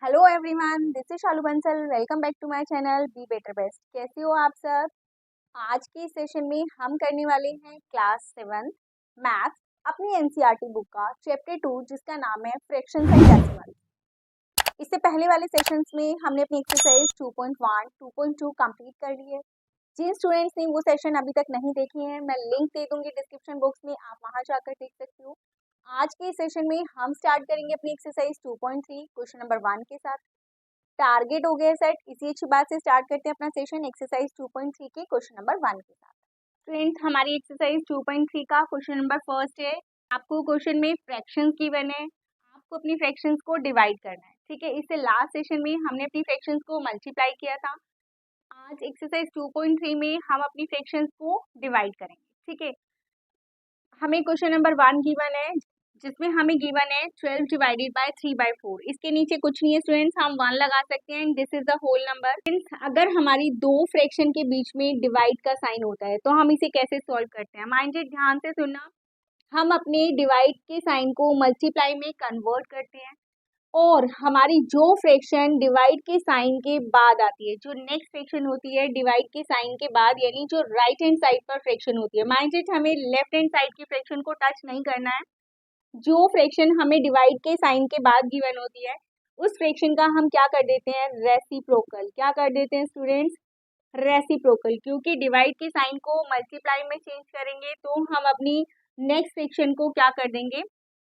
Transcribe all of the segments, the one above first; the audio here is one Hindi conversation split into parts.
Hello everyone, this is Shalu Bansal. Welcome back to my channel be better best. कैसे हो आप सब? आज के सेशन में हम करने वाले हैं क्लास 7 मैथ्स अपनी एनसीईआरटी बुक का चैप्टर 2 जिसका नाम है फ्रैक्शंस एंड डेसिमल्स। इससे पहले वाले सेशंस में हमने अपनी एक्सरसाइज 2.1, 2.2 कंप्लीट कर ली है। जिन स्टूडेंट्स ने वो सेशन अभी तक नहीं देखे हैं, मैं लिंक दे दूंगी डिस्क्रिप्शन बॉक्स में, आप वहां जाकर देख सकते हो। आज के सेशन में हम स्टार्ट करेंगे अपनी एक्सरसाइज 2.3 क्वेश्चन नंबर 1 के साथ। टारगेट हो गया सेट, इसी अच्छी बात से स्टार्ट करते हैं अपना सेशन एक्सरसाइज 2.3 के क्वेश्चन नंबर 1 के साथ। फ्रेंड्स, हमारी एक्सरसाइज 2.3 का क्वेश्चन नंबर फर्स्ट है। आपको क्वेश्चन में फ्रैक्शंस गिवन है, आपको अपनी फ्रैक्शंस को डिवाइड करना है। ठीक है, इससे लास्ट सेशन में हमने अपनी फ्रैक्शंस को मल्टीप्लाई किया था। आज एक्सरसाइज 2.3 में हम अपनी फ्रैक्शंस को डिवाइड करेंगे। ठीक है, हमें क्वेश्चन नंबर 1 गिवन है जिसमें हमें गिवन है 12 डिवाइडेड बाय 3/4। इसके नीचे कुछ नहीं है स्टूडेंट्स, हम 1 लगा सकते हैं। This is the whole number. अगर हमारी दो फ्रैक्शन के बीच में डिवाइड का साइन होता है तो हम इसे कैसे सॉल्व करते हैं? माइंडेड, ध्यान से सुनना। हम अपने डिवाइड के साइन को मल्टीप्लाई में कन्वर्ट करते हैं और हमारी जो फ्रैक्शन डिवाइड के साइन के बाद आती है, जो नेक्स्ट फ्रैक्शन होती है डिवाइड के साइन के बाद, यानी जो राइट हैंड साइड पर फ्रैक्शन होती है, माइंडेड हमें लेफ्ट हैंड साइड की फ्रैक्शन को टच नहीं करना है। जो फ्रैक्शन हमें डिवाइड के साइन के बाद गिवन होती है उस फ्रैक्शन का हम क्या कर देते हैं? रेसिप्रोकल। क्या कर देते हैं स्टूडेंट्स? रेसिप्रोकल। क्योंकि डिवाइड के साइन को मल्टीप्लाई में चेंज करेंगे तो हम अपनी नेक्स्ट फ्रैक्शन को क्या कर देंगे?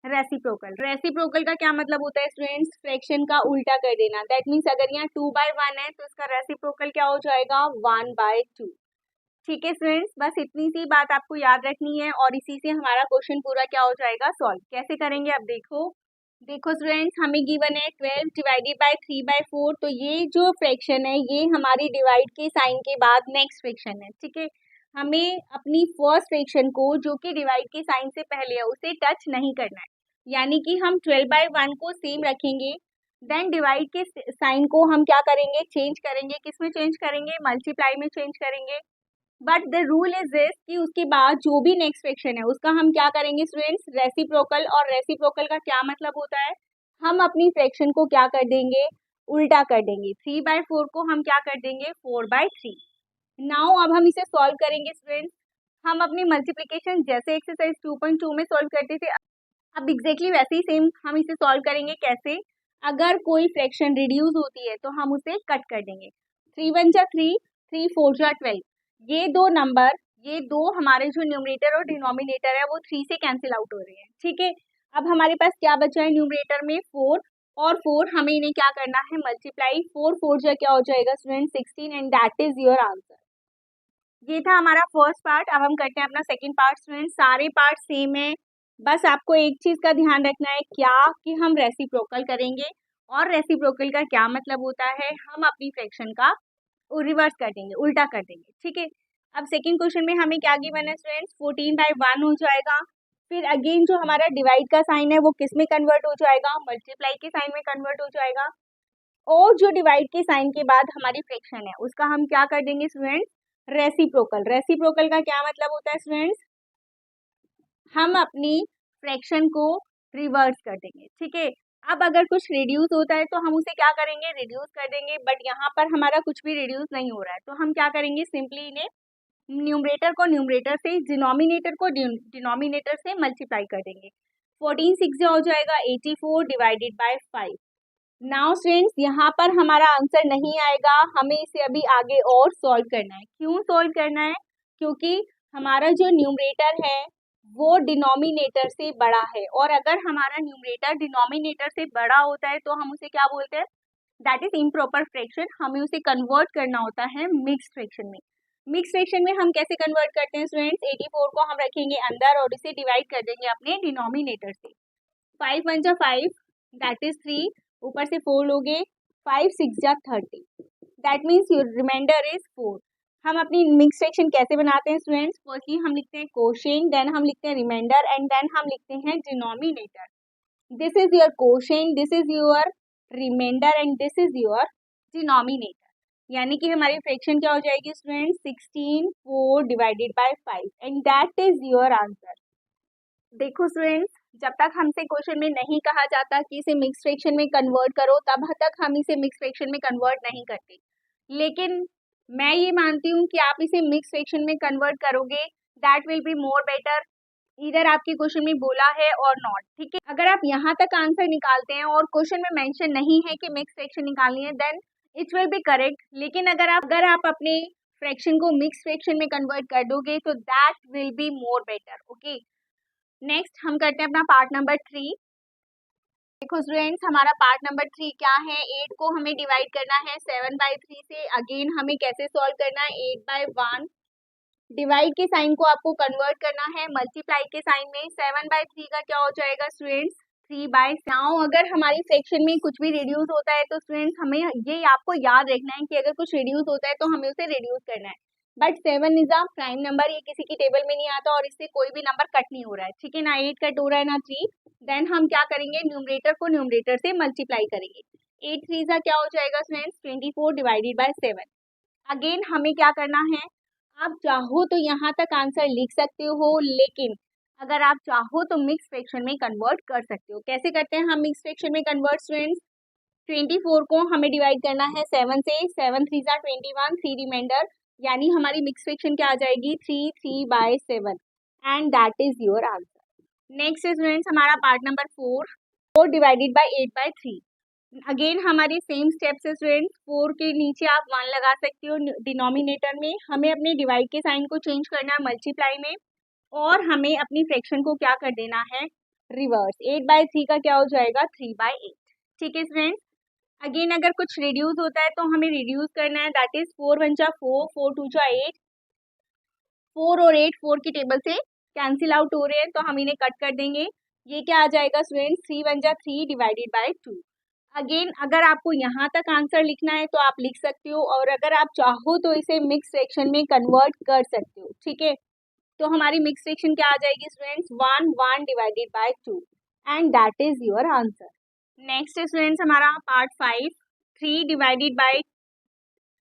रेसिप्रोकल। रेसिप्रोकल का क्या मतलब होता है स्टूडेंट्स? फ्रैक्शन का उल्टा कर देना। दैट मीन्स अगर यहाँ 2/1 है तो इसका रेसिप्रोकल क्या हो जाएगा? 1/2। ठीक है स्टूडेंट्स, बस इतनी सी बात आपको याद रखनी है और इसी से हमारा क्वेश्चन पूरा क्या हो जाएगा? सॉल्व। कैसे करेंगे अब देखो स्टूडेंट्स, हमें गिवन है 12 डिवाइडेड बाय 3/4। तो ये जो फ्रैक्शन है ये हमारी डिवाइड के साइन के बाद नेक्स्ट फ्रैक्शन है। ठीक है, हमें अपनी फर्स्ट फ्रैक्शन को जो कि डिवाइड के साइन से पहले है उसे टच नहीं करना है, यानी कि हम 12/1 को सेम रखेंगे। देन डिवाइड के साइन को हम क्या करेंगे? चेंज करेंगे। किस में चेंज करेंगे? मल्टीप्लाई में चेंज करेंगे। But the rule is this कि उसके बाद जो भी नेक्स्ट फ्रैक्शन है उसका हम क्या करेंगे स्टूडेंट्स? रेसिप्रोकल। और रेसिप्रोकल का क्या मतलब होता है? हम अपनी फ्रैक्शन को क्या कर देंगे? उल्टा कर देंगे। 3/4 को हम क्या कर देंगे? 4/3। नाउ अब हम इसे सॉल्व करेंगे स्टूडेंट्स। हम अपनी मल्टीप्लीकेशन जैसे एक्सरसाइज 2.2 में सॉल्व करते थे, अब एग्जैक्टली वैसे ही सेम हम इसे सॉल्व करेंगे। कैसे? अगर कोई फ्रैक्शन रिड्यूस होती है तो हम उसे कट कर देंगे। 3 1 जा 3, 3 4 जा 12। ये दो नंबर, ये दो हमारे जो न्यूमरेटर और डिनोमिनेटर है वो 3 से कैंसिल आउट हो रहे हैं। ठीक है, अब हमारे पास क्या बचा है? न्यूमरेटर में 4 और 4, हमें इन्हें क्या करना है? मल्टीप्लाई। 4 4 जा क्या हो जाएगा student? 16 and that is your answer. ये था हमारा फर्स्ट पार्ट। अब हम करते हैं अपना सेकंड पार्ट। स्टूडेंट, सारे पार्ट सेम है, बस आपको एक चीज का ध्यान रखना है, क्या कि हम रेसिप्रोकल करेंगे। और रेसिप्रोकल का क्या मतलब होता है? हम अपनी फ्रैक्शन का रिवर्स कर देंगे, उल्टा कर देंगे। ठीक है, अब सेकंड क्वेश्चन में हमें क्या गिवन है स्टूडेंट्स? 14/1 हो जाएगा। फिर अगेन जो हमारा डिवाइड का साइन है वो किस में कन्वर्ट हो जाएगा? मल्टीप्लाई के साइन में कन्वर्ट हो जाएगा। और जो डिवाइड के साइन के बाद हमारी फ्रैक्शन है उसका हम क्या कर देंगे स्टूडेंट्स? रेसिप्रोकल। रेसिप्रोकल का क्या मतलब होता है स्टूडेंट्स? हम अपनी फ्रैक्शन को रिवर्स कर देंगे। ठीक है, अब अगर कुछ रिड्यूस होता है तो हम उसे क्या करेंगे? रिड्यूस कर देंगे। बट यहाँ पर हमारा कुछ भी रिड्यूस नहीं हो रहा है तो हम क्या करेंगे? सिंपली इन्हें न्यूमरेटर को न्यूमरेटर से, डिनोमिनेटर को डिनोमिनेटर से मल्टीप्लाई कर देंगे। 14 6 हो जाएगा 84 डिवाइडेड बाय 5। नाउ स्टूडेंट्स, यहाँ पर हमारा आंसर नहीं आएगा, हमें इसे अभी आगे और सॉल्व करना है। क्यों सॉल्व करना है? क्योंकि हमारा जो न्यूमरेटर है वो डिनोमिनेटर से बड़ा है, और अगर हमारा न्यूमरेटर डिनोमिनेटर से बड़ा होता है तो हम उसे क्या बोलते हैं? That is improper fraction. हमें उसे कन्वर्ट करना होता है मिक्स्ड फ्रैक्शन में। मिक्स्ड फ्रैक्शन में हम कैसे कन्वर्ट करते हैं स्टूडेंट्स? 84 को हम रखेंगे अंदर और इसे डिवाइड कर देंगे अपने डिनोमिनेटर से। 5 1 जा 5, दैट इज 3, ऊपर से 4 लोगे, 5 6 जा 30, that means your reminder is 4। हम अपनी मिक्स फ्रैक्शन कैसे बनाते हैं स्टूडेंट्स? फर्स्टली हम लिखते हैं कोशेंट, देन हम लिखते हैं रिमाइंडर एंड देन हम लिखते हैं denominator. This is your quotient, this is your reminder and this is your denominator. यानी कि हमारी फ्रैक्शन क्या हो जाएगी students? 16 4 divided by 5 and that is your answer. देखो स्टूडेंट्स, जब तक हमसे क्वेश्चन में नहीं कहा जाता कि इसे मिक्स फ्रैक्शन में कन्वर्ट करो, तब तक हम इसे मिक्स फ्रैक्शन में कन्वर्ट नहीं करते। लेकिन मैं ये मानती हूँ कि आप इसे मिक्स फ्रैक्शन में कन्वर्ट करोगे, that will be more better, इधर आपके क्वेश्चन में बोला है और नॉट। ठीक है, अगर आप यहाँ तक आंसर निकालते हैं और क्वेश्चन में मेंशन नहीं है कि मिक्स फ्रैक्शन निकालनी है, then it will be correct. लेकिन अगर आप अपने फ्रैक्शन को मिक्स फ्रैक्शन में कन्वर्ट कर दोगे तो that will be more better. Okay, next हम करते हैं अपना पार्ट नंबर 3। देखो स्टूडेंट्स, हमारा पार्ट नंबर 3 क्या है, 8 को हमें डिवाइड करना है 7/3 से। अगेन हमें कैसे सॉल्व करना है, 8/1 डिवाइड के साइन को आपको कन्वर्ट करना है मल्टीप्लाई के साइन में। 7/3 का क्या हो जाएगा स्टूडेंट्स, 3/9। अगर हमारी फ्रैक्शन में कुछ भी रिड्यूस होता है तो स्टूडेंट्स हमें ये आपको याद रखना है कि अगर कुछ रिड्यूस होता है तो हमें उसे रिड्यूस करना है। But 7 is a prime number, ये किसी की टेबल में नहीं आता और इससे कोई भी नंबर कट नहीं हो रहा है। ठीक है ना, 8 कट हो रहा है ना 3। देन हम क्या करेंगे, न्यूमरेटर को न्यूमरेटर से मल्टीप्लाई करेंगे। 8 3 का क्या हो जाएगा स्टूडेंट्स, 24 डिवाइडेड बाय 7। अगेन हमें क्या करना है, आप चाहो तो यहाँ तक आंसर लिख सकते हो, लेकिन अगर आप चाहो तो मिक्स फ्रैक्शन में कन्वर्ट कर सकते हो। कैसे करते हैं हम मिक्स फ्रैक्शन में कन्वर्ट स्टूडेंट्स, 24 को हमें डिवाइड करना है 7 से। 7 3 जा 21, 3 रिमाइंडर, यानी हमारी मिक्स फ्रैक्शन क्या आ जाएगी, 3/7 and that is your answer. Next है स्टूडेंट्स हमारा part number 4 divided bye 8/3। Again हमारे सेम स्टेप्स है स्टूडेंट्स, 4 के नीचे आप 1 लगा सकते हो डिनोमिनेटर में। हमें अपने डिवाइड के साइन को चेंज करना है मल्टीप्लाई में, और हमें अपनी फ्रैक्शन को क्या कर देना है, रिवर्स। 8/3 का क्या हो जाएगा, 3/8। ठीक है स्टूडेंट्स, अगेन अगर कुछ रिड्यूस होता है तो हमें रिड्यूस करना है, दैट इज 4 1 जा 4, 4 2 जा 8। 4 और 8 4 की टेबल से कैंसिल आउट हो रहे हैं तो हम इन्हें कट कर देंगे। ये क्या आ जाएगा स्टूडेंट्स, 3 1 जा 3 डिवाइडेड बाय 2। अगेन अगर आपको यहाँ तक आंसर लिखना है तो आप लिख सकते हो, और अगर आप चाहो तो इसे मिक्स फ्रैक्शन में कन्वर्ट कर सकते हो। ठीक है, तो हमारी मिक्स फ्रैक्शन क्या आ जाएगी students, 1 1 divided by 2 and that is your answer. Next students हमारा part 5, 3 divided by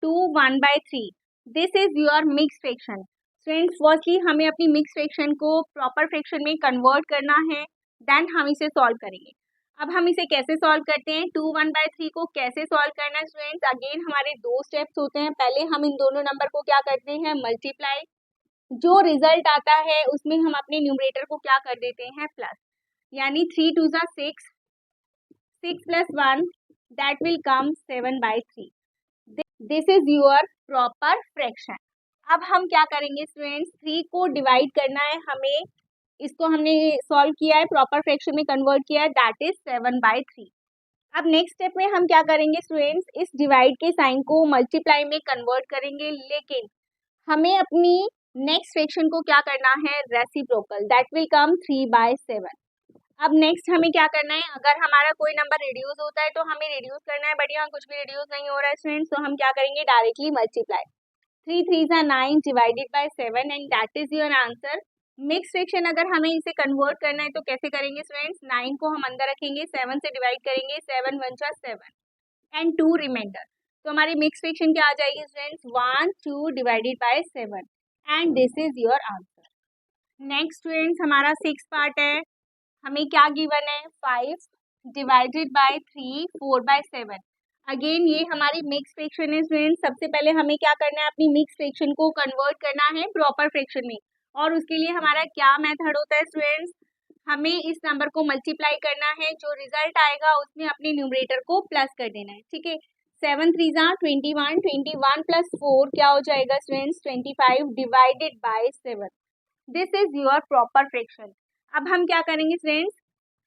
2 1/3। This is your mix fraction. Students firstly हमें अपनी मिक्स फ्रैक्शन को प्रॉपर फ्रैक्शन में कन्वर्ट करना है, देन हम इसे सॉल्व करेंगे। अब हम इसे कैसे सॉल्व करते हैं, 2 1/3 को कैसे सॉल्व करना है स्टूडेंट्स, अगेन हमारे 2 स्टेप्स होते हैं। पहले हम इन दोनों नंबर को क्या करते हैं, मल्टीप्लाई। जो रिजल्ट आता है उसमें हम अपने न्यूमरेटर को क्या कर देते हैं, प्लस, यानी 3 2 जा 6, 6 + 1 that will come 7/3। This is your proper fraction. अब हम क्या करेंगे स्टूडेंट्स, 3 को डिवाइड करना है हमें, इसको हमने सॉल्व किया है, प्रॉपर फ्रैक्शन में कन्वर्ट किया है, दैट इज 7/3। अब नेक्स्ट स्टेप में हम क्या करेंगे स्टूडेंट्स, इस डिवाइड के साइन को मल्टीप्लाई में कन्वर्ट करेंगे, लेकिन हमें अपनी नेक्स्ट फ्रैक्शन को क्या करना है, रेसिप्रोकल, दैट विल कम 3/7। अब नेक्स्ट हमें क्या करना है, अगर हमारा कोई नंबर रिड्यूस होता है तो हमें रिड्यूस करना है, बट यहाँ कुछ भी रिड्यूस नहीं हो रहा है स्टूडेंट्स, तो हम क्या करेंगे, डायरेक्टली मल्टीप्लाई। 3 3 जा 9 divided by 7 and that is your answer. Mix fraction अगर हमें इसे कन्वर्ट करना है तो कैसे करेंगे स्टूडेंट्स, 9 को हम अंदर रखेंगे, 7 से डिवाइड करेंगे, 7 1 जा 7 एंड 2 रिमाइंडर, तो हमारी मिक्स फ्रैक्शन क्या आ जाएगी students, 1 2 divided by 7 and this is your answer. Next students हमारा 6 पार्ट है, हमें क्या गिवन है, 5 डिवाइडेड बाय 3 4/7। अगेन ये हमारी मिक्स फ्रैक्शन है स्टूडेंट्स। सबसे पहले हमें क्या करना है, अपनी मिक्स फ्रैक्शन को कन्वर्ट करना है प्रॉपर फ्रैक्शन में, और उसके लिए हमारा क्या मेथड होता है स्टूडेंट्स, हमें इस नंबर को मल्टीप्लाई करना है, जो रिजल्ट आएगा उसमें अपने न्यूमरेटर को प्लस कर देना है। ठीक है, 7 3 जा 21, 21 + 4 क्या हो जाएगा students, 25 divided by 7। This is your proper fraction. अब हम क्या करेंगे फ्रेंड्स,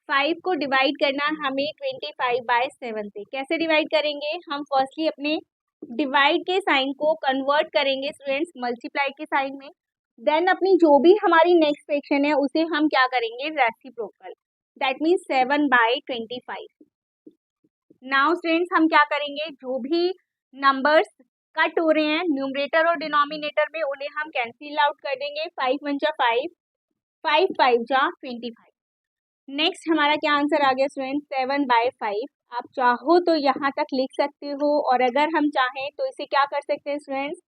5 को डिवाइड करना हमें 25/7 से। कैसे डिवाइड करेंगे, हम फर्स्टली अपने डिवाइड के साइन को कन्वर्ट करेंगे स्टूडेंट्स मल्टीप्लाई के साइन में, देन अपनी जो भी हमारी नेक्स्ट फ्रैक्शन है उसे हम क्या करेंगे, reciprocal, that means 7/25। Now students हम क्या करेंगे, जो भी नंबर्स कट हो रहे हैं न्यूमरेटर और डिनोमिनेटर में उन्हें हम कैंसिल आउट कर देंगे। 5 1 जा 5, 5 5 जा 25। नेक्स्ट हमारा क्या आंसर आ गया स्टूडेंट, 7/5। आप चाहो तो यहाँ तक लिख सकते हो, और अगर हम चाहें तो इसे क्या कर सकते हैं स्टूडेंट्स,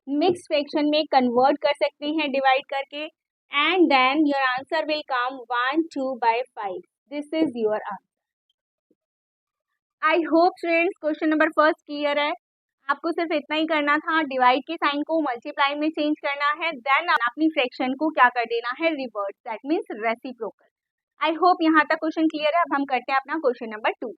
मिक्स फ्रैक्शन में कन्वर्ट कर सकते हैं डिवाइड करके, and then your answer will come 1 2 by 5. This is your answer. I hope students question number first clear है. आपको सिर्फ इतना ही करना था, डिवाइड के साइन को मल्टीप्लाई में चेंज करना है, देन अपनी फ्रैक्शन को क्या कर देना है, reverse, that means reciprocal. I hope यहाँ तक क्वेश्चन क्लियर है. अब हम करते हैं अपना क्वेश्चन नंबर 2.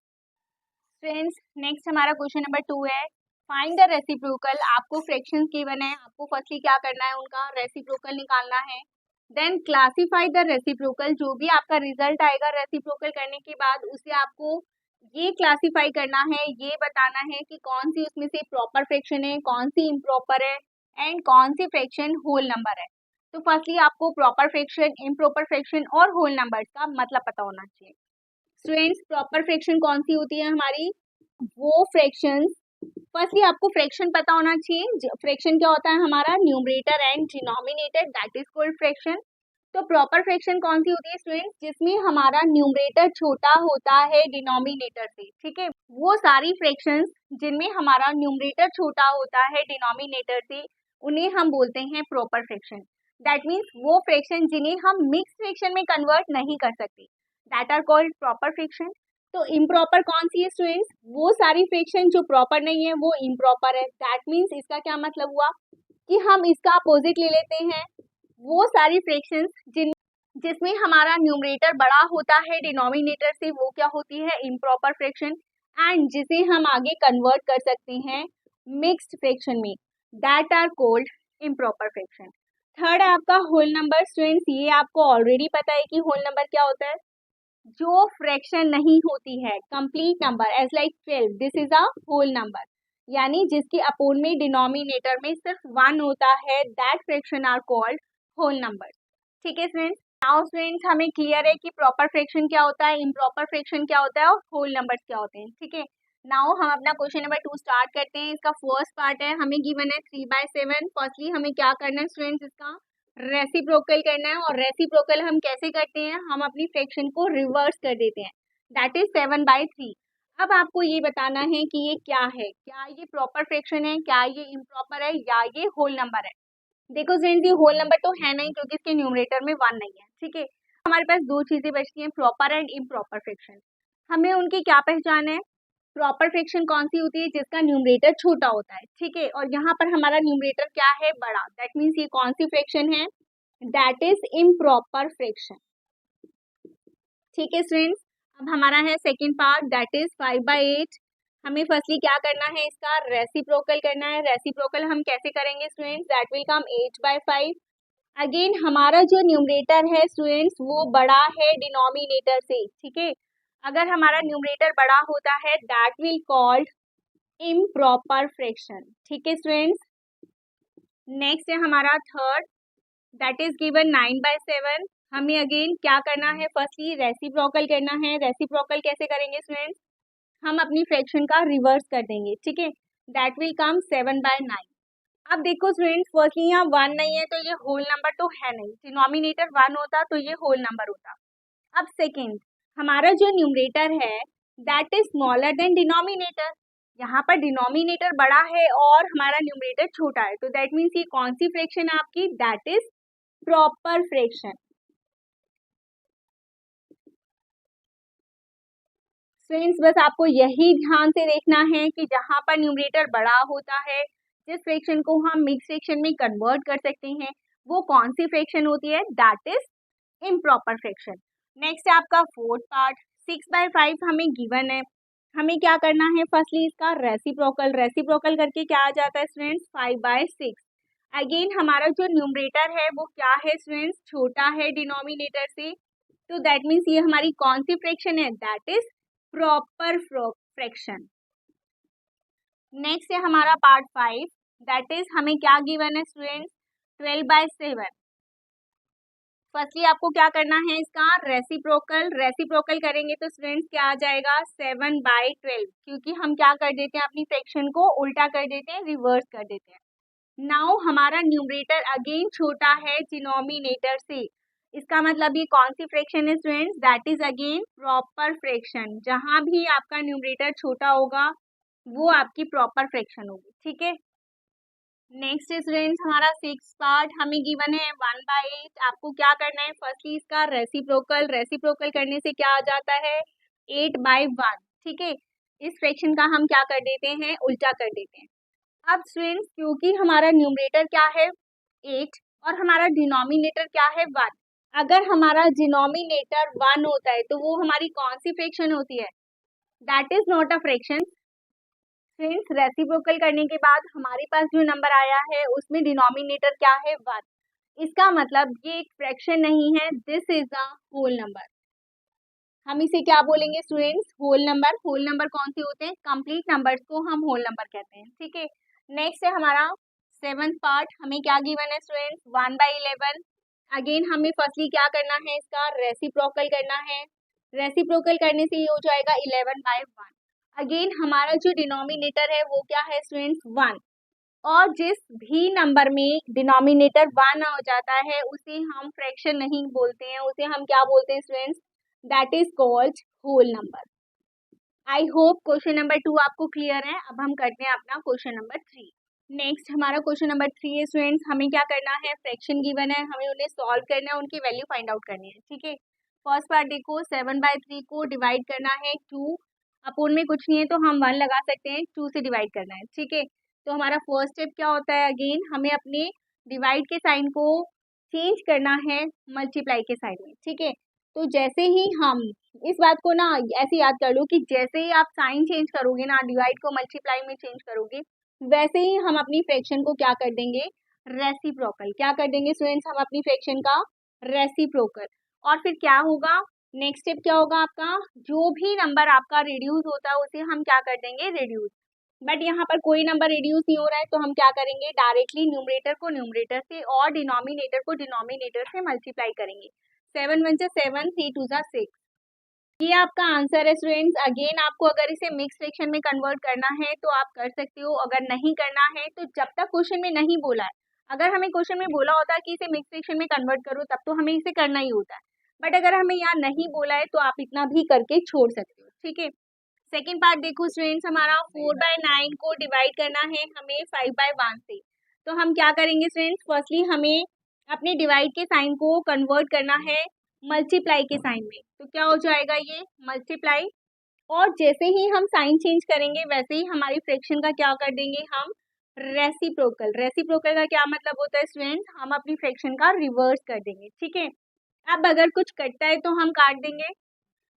फ्रेंड्स नेक्स्ट हमारा क्वेश्चन नंबर 2 है, फाइंड द रेसिप्रोकल. आपको फ्रैक्शंस गिवन है, आपको फर्स्टली क्या करना है, उनका रेसिप्रोकल निकालना है. Then classify the reciprocal. जो भी आपका रिजल्ट आएगा रेसिप्रोकल करने के बाद, उसे आपको ये क्लासिफाई करना है, ये बताना है कि कौन सी उसमें से प्रॉपर फ्रैक्शन है, कौन सी इम्प्रॉपर है, एंड कौन सी फ्रैक्शन होल नंबर है. तो फर्स्टली आपको प्रॉपर फ्रैक्शन, इम्प्रॉपर फ्रैक्शन और होल नंबर्स का मतलब पता होना चाहिए. स्टूडेंट्स प्रॉपर फ्रैक्शन कौन सी होती है हमारी, वो फ्रैक्शंस, फर्स्टली आपको फ्रैक्शन पता होना चाहिए. फ्रैक्शन क्या होता है हमारा, numerator and denominator, that is called fraction. तो प्रॉपर फ्रैक्शन कौन सी होती है स्टूडेंट्स, जिसमें हमारा न्यूमरेटर छोटा होता है डिनोमिनेटर से. ठीक है, वो सारी फ्रैक्शंस जिनमें हमारा न्यूमरेटर छोटा होता है डिनोमिनेटर से, उन्हें हम बोलते हैं प्रॉपर फ्रैक्शन. दैट मीन्स वो फ्रैक्शन जिन्हें हम मिक्स फ्रैक्शन में कन्वर्ट नहीं कर सकते, that are called proper fraction. तो इम्प्रॉपर कौन सी है स्टूडेंट्स, वो सारी फ्रैक्शन जो प्रॉपर नहीं है वो इम्प्रॉपर है. दैट मीन्स इसका क्या मतलब हुआ कि हम इसका अपोजिट ले लेते हैं, वो सारी फ्रैक्शंस जिसमें हमारा न्यूमरेटर बड़ा होता है डिनोमिनेटर से, वो क्या होती है, इम्प्रॉपर फ्रैक्शन. एंड जिसे हम आगे कन्वर्ट कर सकते हैं मिक्स्ड फ्रैक्शन में, that are called improper fraction. Third है आपका होल नंबर. स्टूडेंट्स ये आपको ऑलरेडी पता है कि होल नंबर क्या होता है, जो फ्रैक्शन नहीं होती है, complete number as like 12, this is a whole number. यानी जिसके अपोन में डिनोमिनेटर में सिर्फ 1 होता है, that fraction are called whole number. ठीक है फ्रेंड्स. नाउ फ्रेंड्स हमें क्लियर है कि प्रॉपर फ्रैक्शन क्या होता है, इम्प्रॉपर फ्रैक्शन क्या होता है और होल नंबर्स क्या होते हैं. ठीक है, नाउ हम अपना क्वेश्चन नंबर 2 स्टार्ट करते हैं. इसका फर्स्ट पार्ट है, हमें गिवन है 3/7. फर्स्टली हमें क्या करना है स्टूडेंट्स, इसका रेसिप्रोकल करना है. और रेसिप्रोकल हम कैसे करते हैं, हम अपनी फ्रैक्शन को रिवर्स कर देते हैं, दैट इज 7/3. अब आपको ये बताना है कि ये क्या है, क्या ये प्रॉपर फ्रैक्शन है, क्या ये इम्प्रॉपर है, या ये होल नंबर है. देखो फ्रेंड्स ये होल नंबर तो है नहीं, क्योंकि इसके न्यूमरेटर में 1 नहीं है. ठीक है, हमारे पास दो चीजें बचती हैं, प्रॉपर एंड इम्प्रॉपर फ्रैक्शन. हमें उनकी क्या पहचान है, प्रॉपर फ्रैक्शन कौन सी होती है, जिसका न्यूमरेटर छोटा होता है. ठीक है, और यहाँ पर हमारा न्यूमरेटर क्या है, बड़ा. दैट मीन्स ये कौन सी फ्रैक्शन है, दैट इज इम्प्रॉपर फ्रैक्शन. ठीक है स्टूडेंट्स, अब हमारा है सेकेंड पार्ट, दैट इज 5/8. हमें फर्स्टली क्या करना है, इसका रेसिप्रोकल करना है. रेसिप्रोकल हम कैसे करेंगे students, that will come 8/5. Again हमारा जो न्यूमरेटर है स्टूडेंट्स वो बड़ा है डिनोमिनेटर से. ठीक है, अगर हमारा न्यूमरेटर बड़ा होता है, that will called improper fraction. ठीक है स्टूडेंट्स. नेक्स्ट है हमारा थर्ड, दैट इज गिवन 9/7. हमें अगेन क्या करना है, फर्स्टली रेसिप्रोकल करना है. रेसिप्रोकल कैसे करेंगे स्टूडेंट्स, हम अपनी फ्रैक्शन का रिवर्स कर देंगे. ठीक है, दैट विल कम 7/9. अब देखो स्टूडेंट्स फर्स्टली यहाँ 1 नहीं है, तो ये होल नंबर तो है नहीं. डिनोमिनेटर 1 होता तो ये होल नंबर होता. अब सेकेंड, हमारा जो न्यूमरेटर है that is smaller than denominator. यहाँ पर डिनोमिनेटर बड़ा है और हमारा न्यूमरेटर छोटा है, तो दैट मीन्स ये कौन सी फ्रैक्शन है आपकी, that is proper fraction. Friends बस आपको यही ध्यान से देखना है कि जहाँ पर न्यूमरेटर बड़ा होता है, जिस फ्रैक्शन को हम मिक्स फ्रैक्शन में कन्वर्ट कर सकते हैं, वो कौन सी फ्रैक्शन होती है, that is improper fraction. Next है आपका फोर्थ पार्ट, 6/5 हमें गिवन है. हमें क्या करना है, फर्स्टली इसका रेसिप्रोकल. रेसिप्रोकल करके क्या आ जाता है स्टूडेंट्स, 5/6. अगेन हमारा जो न्यूमरेटर है वो क्या है स्टूडेंट्स, छोटा है डिनोमिनेटर से, तो दैट मीन्स ये हमारी कौन सी फ्रैक्शन है, that is proper fraction. Next है हमारा पार्ट 5, दैट इज हमें क्या गिवन है स्टूडेंट्स, 12/7. फर्स्टली आपको क्या करना है, इसका रेसिप्रोकल. रेसिप्रोकल करेंगे तो स्टूडेंट्स क्या आ जाएगा, 7/12, क्योंकि हम क्या कर देते हैं, अपनी फ्रैक्शन को उल्टा कर देते हैं, रिवर्स कर देते हैं. नाउ हमारा न्यूमरेटर अगेन छोटा है डिनोमिनेटर से. इसका मतलब ये कौन सी फ्रैक्शन है students, that is again proper fraction. जहां भी आपका न्यूमरेटर छोटा होगा वो आपकी प्रॉपर फ्रैक्शन होगी. ठीक है, नेक्स्ट स्टूडेंट्स हमारा सिक्स पार्ट हमें गिवन है 1/8। आपको क्या करना है, फर्स्टली इसका रेसिप्रोकल करने से क्या आ जाता है 8/1। ठीक है, इस फ्रैक्शन का हम क्या कर देते हैं, उल्टा कर देते हैं। अब स्टूडेंट्स क्योंकि हमारा न्यूमरेटर क्या है 8 और हमारा डिनोमिनेटर क्या है 1, अगर हमारा डिनोमिनेटर 1 होता है तो वो हमारी कौन सी फ्रैक्शन होती है, that is not a fraction. Friends reciprocal करने के बाद हमारे पास जो नंबर आया है उसमें डिनोमिनेटर क्या है 1, इसका मतलब ये एक फ्रैक्शन नहीं है, this is a whole number. हम इसे क्या बोलेंगे students, whole number. Whole number कौन से होते हैं, कंप्लीट नंबर्स को हम होल नंबर कहते हैं। ठीक है, नेक्स्ट है हमारा सेवंथ पार्ट। हमें क्या गिवन है स्टूडेंट्स 1/11। अगेन हमें फर्स्टली क्या करना है, इसका रेसिप्रोकल करना है। रेसिप्रोकल करने से ये हो जाएगा 11/1। अगेन हमारा जो डिनोमिनेटर है वो क्या है स्टूडेंट्स 1, और जिस भी नंबर में डिनोमिनेटर 1 हो जाता है उसे हम फ्रैक्शन नहीं बोलते हैं, उसे हम क्या बोलते हैं students, that is called whole number. I hope question number 2 आपको क्लियर है। अब हम करते हैं अपना क्वेश्चन नंबर 3। नेक्स्ट हमारा क्वेश्चन नंबर 3 है स्टूडेंट्स, हमें क्या करना है, फ्रैक्शन गिवन है, हमें उन्हें सॉल्व करना है, उनकी वैल्यू फाइंड आउट करनी है। ठीक है, फर्स्ट पार्ट देखो 7/3 को डिवाइड करना है 2, अपोन में कुछ नहीं है तो हम 1 लगा सकते हैं, 2 से डिवाइड करना है। ठीक है, तो हमारा फर्स्ट स्टेप क्या होता है, अगेन हमें अपने डिवाइड के साइन को चेंज करना है मल्टीप्लाई के साइन में। ठीक है, तो जैसे ही हम इस बात को ना ऐसे याद कर लो कि जैसे ही आप साइन चेंज करोगे ना, डिवाइड को मल्टीप्लाई में चेंज करोगे, वैसे ही हम अपनी फ्रैक्शन को क्या कर देंगे, रेसिप्रोकल। क्या कर देंगे स्टूडेंट्स, हम अपनी फ्रैक्शन का रेसिप्रोकल। और फिर क्या होगा, नेक्स्ट स्टेप क्या होगा आपका, जो भी नंबर आपका रिड्यूस होता है उसे हम क्या कर देंगे, रिड्यूस। बट यहाँ पर कोई नंबर रिड्यूस नहीं हो रहा है तो हम क्या करेंगे, डायरेक्टली न्यूमरेटर को न्यूमरेटर से और डिनोमिनेटर को डिनोमिनेटर से मल्टीप्लाई करेंगे। 7 1 7, 3 2 6, ये आपका आंसर है स्टूडेंट्स। अगेन आपको अगर इसे मिक्स फ्रैक्शन में कन्वर्ट करना है तो आप कर सकते हो, अगर नहीं करना है तो जब तक क्वेश्चन में नहीं बोला है, अगर हमें क्वेश्चन में बोला होता है कि इसे मिक्स फ्रैक्शन में कन्वर्ट करो तब तो हमें इसे करना ही होता है, बट अगर हमें यहाँ नहीं बोला है तो आप इतना भी करके छोड़ सकते हो। ठीक है, सेकेंड पार्ट देखो स्टूडेंट्स, हमारा 4/9 को डिवाइड करना है हमें 5/1 से। तो हम क्या करेंगे स्टूडेंट्स, फर्स्टली हमें अपने डिवाइड के साइन को कन्वर्ट करना है मल्टीप्लाई के साइन में। तो क्या हो जाएगा ये मल्टीप्लाई, और जैसे ही हम साइन चेंज करेंगे वैसे ही हमारी फ्रैक्शन का क्या कर देंगे हम, रेसिप्रोकल। रेसिप्रोकल का क्या मतलब होता है स्टूडेंट्स, हम अपनी फ्रैक्शन का रिवर्स कर देंगे। ठीक है, अब अगर कुछ कटता है तो हम काट देंगे,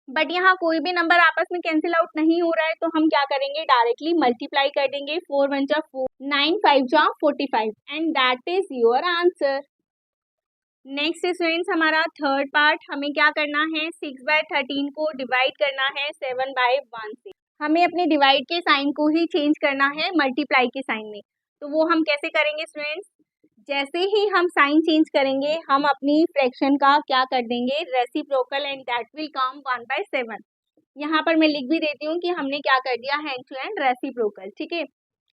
बट यहाँ कोई भी नंबर आपस में कैंसिल आउट नहीं हो रहा है तो हम क्या करेंगे, डायरेक्टली मल्टीप्लाई कर देंगे। 4 1 जा 4, 9 5 जा 45, and that is your answer. Next students हमारा थर्ड पार्ट, हमें क्या करना है, 6/13 को डिवाइड करना है 7/1 से। हमें अपने डिवाइड के साइन को ही चेंज करना है मल्टीप्लाई के साइन में। तो वो हम कैसे करेंगे स्टूडेंट्स, जैसे ही हम साइन चेंज करेंगे हम अपनी फ्रैक्शन का क्या कर देंगे, reciprocal, and that will come 1/7। यहाँ पर मैं लिख भी देती हूँ कि हमने क्या कर दिया, हैंड टू हैंड रेसिप्रोकल। ठीक है,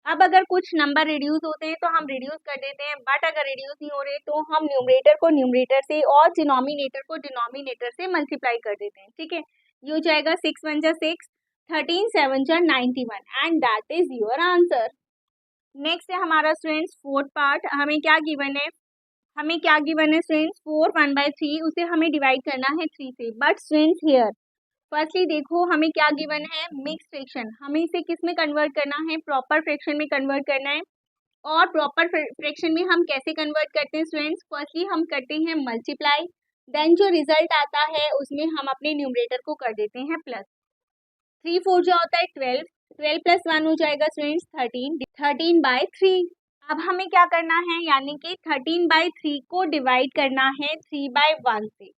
अब अगर कुछ नंबर रिड्यूस होते हैं तो हम रिड्यूस कर देते हैं, बट अगर रिड्यूस नहीं हो रहे तो हम न्यूमरेटर को न्यूमरेटर से और डिनोमिनेटर को डिनोमिनेटर से मल्टीप्लाई कर देते हैं। ठीक है, ये हो जाएगा 6 1 जा 6, 13 7 जा 91, and that is your answer. Next है हमारा स्टूडेंट्स फोर्थ पार्ट, हमें क्या गिवन है, स्टूडेंट्स 4 1/3, उसे हमें डिवाइड करना है 3 से। बट स्टूडेंट्स हियर फर्स्टली देखो हमें क्या गिवन है, मिक्स फ्रैक्शन। हमें इसे किस में कन्वर्ट करना है, प्रॉपर फ्रैक्शन में कन्वर्ट करना है। और प्रॉपर फ्रैक्शन में हम कैसे कन्वर्ट करते हैं स्टूडेंट्स, फर्स्टली हम करते हैं मल्टीप्लाई, देन जो रिजल्ट आता है उसमें हम अपने न्यूमरेटर को कर देते हैं प्लस। 3 4 जो होता है 12, 12 + 1 हो जाएगा स्टूडेंट्स 13, 13/3। अब हमें क्या करना है, यानी कि 13/3 को डिवाइड करना है 3/1 से।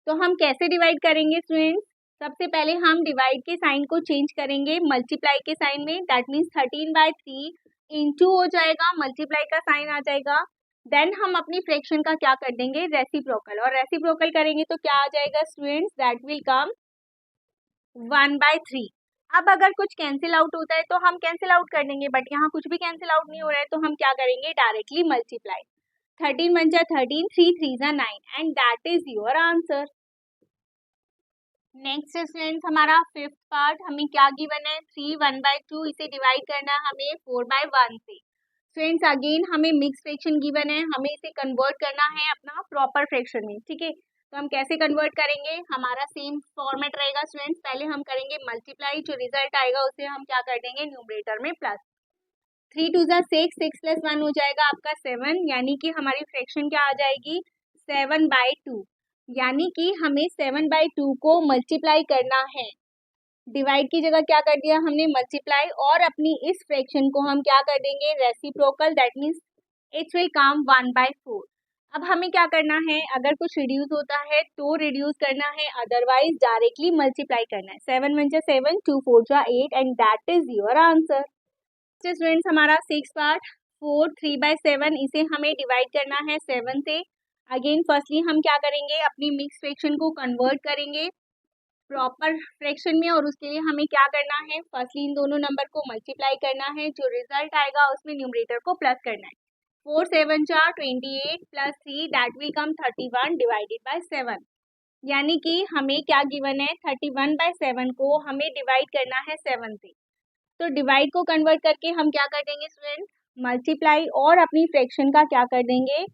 तो हम कैसे डिवाइड करेंगे स्टूडेंट्स, सबसे पहले हम डिवाइड के साइन को चेंज करेंगे मल्टीप्लाई के साइन में, दैट मीन्स 13/3 इंटू हो जाएगा, मल्टीप्लाई का साइन आ जाएगा, देन हम अपनी फ्रैक्शन का क्या कर देंगे, रेसिप्रोकल। और रेसिप्रोकल करेंगे तो क्या आ जाएगा स्टूडेंट्स, दैट विल कम 1/3। अब अगर कुछ कैंसिल आउट होता है तो हम कैंसिल आउट कर देंगे, बट यहाँ कुछ भी कैंसिल आउट नहीं हो रहा है तो हम क्या करेंगे, डायरेक्टली मल्टीप्लाई। 13 1 जा 13, 3 3 जा 9, and that is your answer. Next students हमारा फिफ्थ पार्ट, हमें क्या गिवन है, 3 1/2, इसे डिवाइड करना है हमें 4/1 से। फ्रेंड्स अगेन हमें मिक्स फ्रैक्शन गिवन है, हमें इसे कन्वर्ट करना है अपना प्रॉपर फ्रैक्शन में, ठीक है। तो हम कैसे कन्वर्ट करेंगे, हमारा सेम फॉर्मेट रहेगा स्टूडेंट्स। पहले हम करेंगे मल्टीप्लाई, जो रिजल्ट आएगा उसे हम क्या कर देंगे न्यूमरेटर में प्लस। 3 2 जा 6, 6 प्लस 1 हो जाएगा आपका 7, यानी कि हमारी फ्रैक्शन क्या आ जाएगी 7/2, यानी कि हमें 7/2 को मल्टीप्लाई करना है। डिवाइड की जगह क्या कर दिया हमने मल्टीप्लाई, और अपनी इस फ्रैक्शन को हम क्या कर देंगे reciprocal, that means it will come 1/4। अब हमें क्या करना है, अगर कुछ रिड्यूस होता है तो रिड्यूस करना है, अदरवाइज डायरेक्टली मल्टीप्लाई करना है। 7 1 जा 7, 2 4 जा 8 and that is your answer. Students हमारा 6 पार्ट 4 3/7, इसे हमें डिवाइड करना है 7 से। अगेन फर्स्टली हम क्या करेंगे, अपनी मिक्स फ्रैक्शन को कन्वर्ट करेंगे प्रॉपर फ्रैक्शन में, और उसके लिए हमें क्या करना है, फर्स्टली इन दोनों नंबर को मल्टीप्लाई करना है, जो रिजल्ट आएगा उसमें न्यूमरेटर को प्लस करना है। 4 7 जा 28 plus 3 that will come 31 divided by 7, यानी कि हमें क्या गिवन है 31/7 को हमें डिवाइड करना है 7 से। तो डिवाइड को कन्वर्ट करके हम क्या कर देंगे स्टूडेंट मल्टीप्लाई, और अपनी फ्रैक्शन का क्या कर देंगे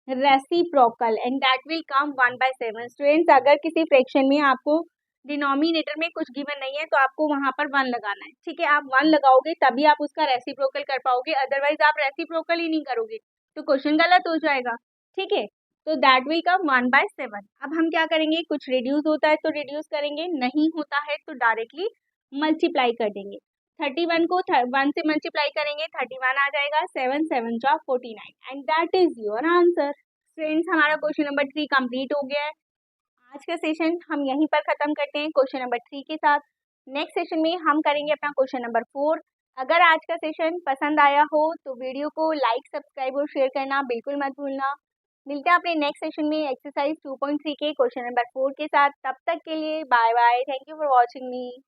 reciprocal, and that will come 1/7। Students अगर किसी फ्रैक्शन में आपको डिनोमिनेटर में कुछ गिवन नहीं है तो आपको वहां पर 1 लगाना है, ठीक है। आप 1 लगाओगे तभी आप उसका रेसिप्रोकल कर पाओगे, अदरवाइज आप रेसिप्रोकल ही नहीं करोगे तो क्वेश्चन गलत हो जाएगा, ठीक है। तो दैट विल कम 1/7। अब हम क्या करेंगे, कुछ रिड्यूस होता है तो रिड्यूस करेंगे, नहीं होता है तो डायरेक्टली मल्टीप्लाई कर देंगे। 31 को 1 से मल्टीप्लाई करेंगे 31 आ जाएगा, 7 7 जा 49 and that is your answer. Friends हमारा क्वेश्चन नंबर 3 कंप्लीट हो गया है। आज का सेशन हम यहीं पर खत्म करते हैं क्वेश्चन नंबर 3 के साथ। नेक्स्ट सेशन में हम करेंगे अपना क्वेश्चन नंबर 4। अगर आज का सेशन पसंद आया हो तो वीडियो को लाइक सब्सक्राइब और शेयर करना बिल्कुल मत भूलना। मिलते हैं अपने नेक्स्ट सेशन में एक्सरसाइज 2.3 के क्वेश्चन नंबर 4 के साथ। तब तक के लिए bye bye, thank you for watching me.